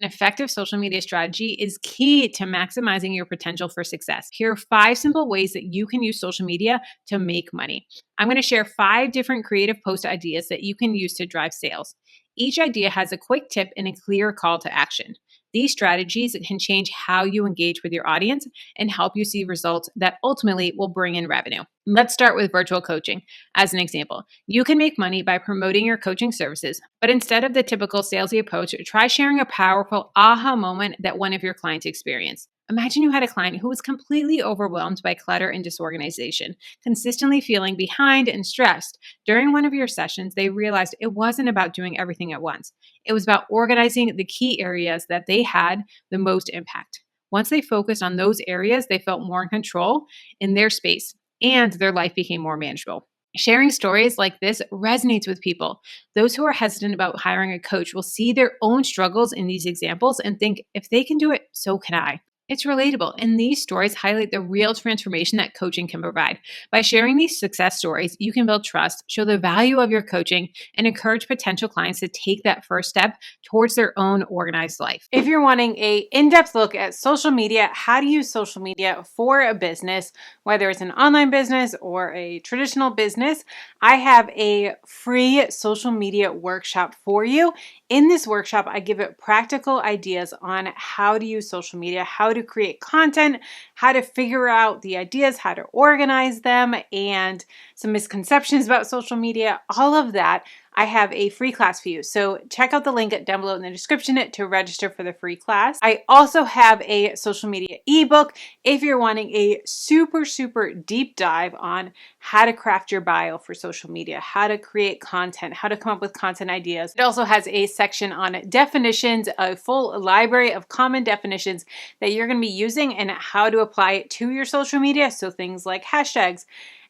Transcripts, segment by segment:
An effective social media strategy is key to maximizing your potential for success. Here are 5 simple ways that you can use social media to make money. I'm going to share 5 different creative post ideas that you can use to drive sales. Each idea has a quick tip and a clear call to action. These strategies can change how you engage with your audience and help you see results that ultimately will bring in revenue. Let's start with virtual coaching. As an example, you can make money by promoting your coaching services, but instead of the typical salesy approach, try sharing a powerful aha moment that one of your clients experienced. Imagine you had a client who was completely overwhelmed by clutter and disorganization, consistently feeling behind and stressed. During one of your sessions, they realized it wasn't about doing everything at once. It was about organizing the key areas that they had the most impact. Once they focused on those areas, they felt more in control in their space and their life became more manageable. Sharing stories like this resonates with people. Those who are hesitant about hiring a coach will see their own struggles in these examples and think, if they can do it, so can I. It's relatable, and these stories highlight the real transformation that coaching can provide. By sharing these success stories, you can build trust, show the value of your coaching, and encourage potential clients to take that first step towards their own organized life. If you're wanting an in-depth look at social media, how to use social media for a business, whether it's an online business or a traditional business, I have a free social media workshop for you. In this workshop, I give it practical ideas on how to use social media, how to create content, how to figure out the ideas, how to organize them, and some misconceptions about social media, all of that. I have a free class for you. So check out the link down below in the description to register for the free class. I also have a social media ebook if you're wanting a super deep dive on how to craft your bio for social media, how to create content, how to come up with content ideas. It also has a section on definitions, a full library of common definitions that you're going to be using and how to apply it to your social media. So things like hashtags,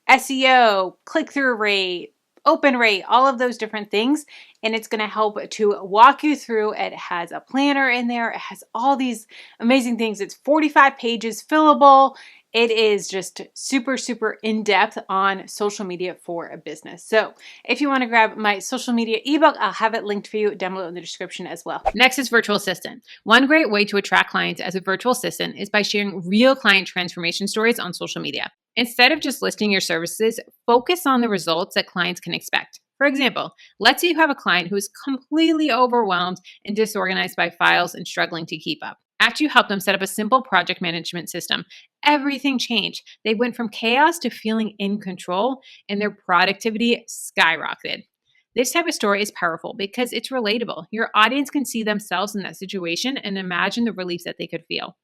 SEO, click-through rate, open rate, all of those different things. And it's going to help to walk you through. It has a planner in there. It has all these amazing things. It's 45 pages fillable. It is just super in-depth on social media for a business. So if you want to grab my social media ebook, I'll have it linked for you down below in the description as well. Next is virtual assistant. One great way to attract clients as a virtual assistant is by sharing real client transformation stories on social media. Instead of just listing your services, focus on the results that clients can expect. For example, let's say you have a client who is completely overwhelmed and disorganized by files and struggling to keep up. After you help them set up a simple project management system, everything changed. They went from chaos to feeling in control, and their productivity skyrocketed. This type of story is powerful because it's relatable. Your audience can see themselves in that situation and imagine the relief that they could feel.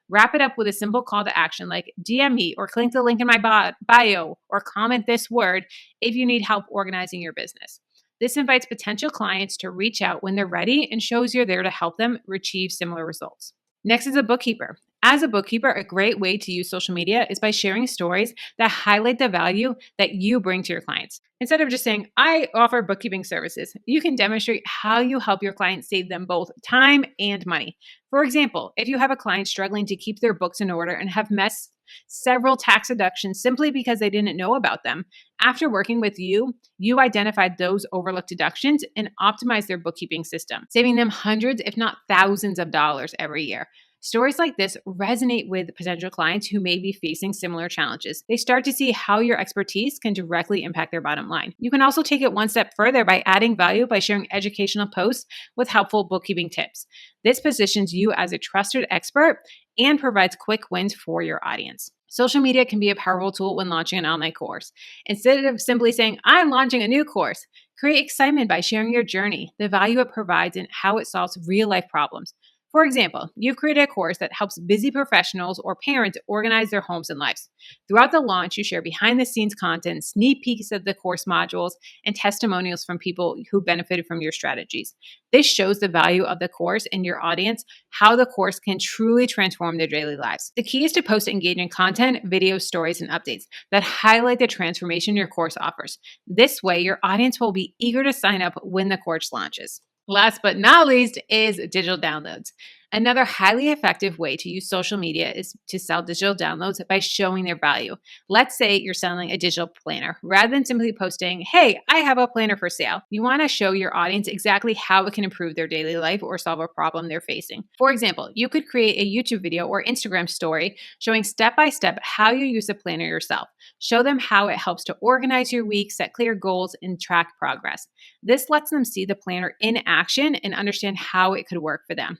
Wrap it up with a simple call to action like DM me or click the link in my bio or comment this word if you need help organizing your business. This invites potential clients to reach out when they're ready and shows you're there to help them achieve similar results. Next is a bookkeeper. As a bookkeeper, a great way to use social media is by sharing stories that highlight the value that you bring to your clients. Instead of just saying, I offer bookkeeping services, you can demonstrate how you help your clients save them both time and money. For example, if you have a client struggling to keep their books in order and have missed several tax deductions simply because they didn't know about them, after working with you, you identified those overlooked deductions and optimized their bookkeeping system, saving them hundreds, if not thousands of dollars every year. Stories like this resonate with potential clients who may be facing similar challenges. They start to see how your expertise can directly impact their bottom line. You can also take it one step further by adding value by sharing educational posts with helpful bookkeeping tips. This positions you as a trusted expert and provides quick wins for your audience. Social media can be a powerful tool when launching an online course. Instead of simply saying, I'm launching a new course, create excitement by sharing your journey, the value it provides, and how it solves real-life problems. For example, you've created a course that helps busy professionals or parents organize their homes and lives. Throughout the launch, you share behind-the-scenes content, sneak peeks of the course modules, and testimonials from people who benefited from your strategies. This shows the value of the course and your audience, how the course can truly transform their daily lives. The key is to post engaging content, videos, stories, and updates that highlight the transformation your course offers. This way, your audience will be eager to sign up when the course launches. Last but not least is digital downloads. Another highly effective way to use social media is to sell digital downloads by showing their value. Let's say you're selling a digital planner. Rather than simply posting, "Hey, I have a planner for sale," you want to show your audience exactly how it can improve their daily life or solve a problem they're facing. For example, you could create a YouTube video or Instagram story showing step by step how you use the planner yourself. Show them how it helps to organize your week, set clear goals, and track progress. This lets them see the planner in action and understand how it could work for them.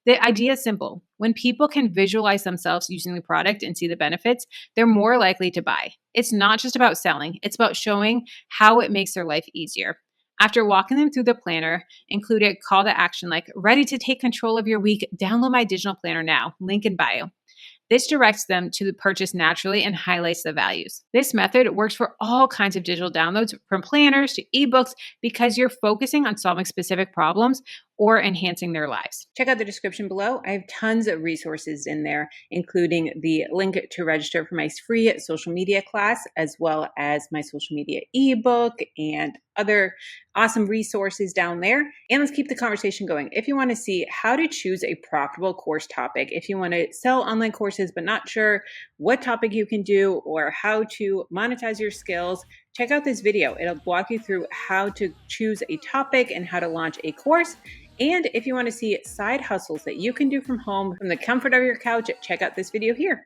The idea is simple. When people can visualize themselves using the product and see the benefits, they're more likely to buy. It's not just about selling, it's about showing how it makes their life easier. After walking them through the planner, include a call to action like, "Ready to take control of your week? Download my digital planner now. Link in bio." This directs them to the purchase naturally and highlights the values. This method works for all kinds of digital downloads, from planners to ebooks, because you're focusing on solving specific problems or enhancing their lives. Check out the description below. I have tons of resources in there, including the link to register for my free social media class, as well as my social media ebook and other awesome resources down there. And let's keep the conversation going. If you want to see how to choose a profitable course topic, if you want to sell online courses but not sure what topic you can do or how to monetize your skills, check out this video. It'll walk you through how to choose a topic and how to launch a course. And if you want to see side hustles that you can do from home, from the comfort of your couch, check out this video here.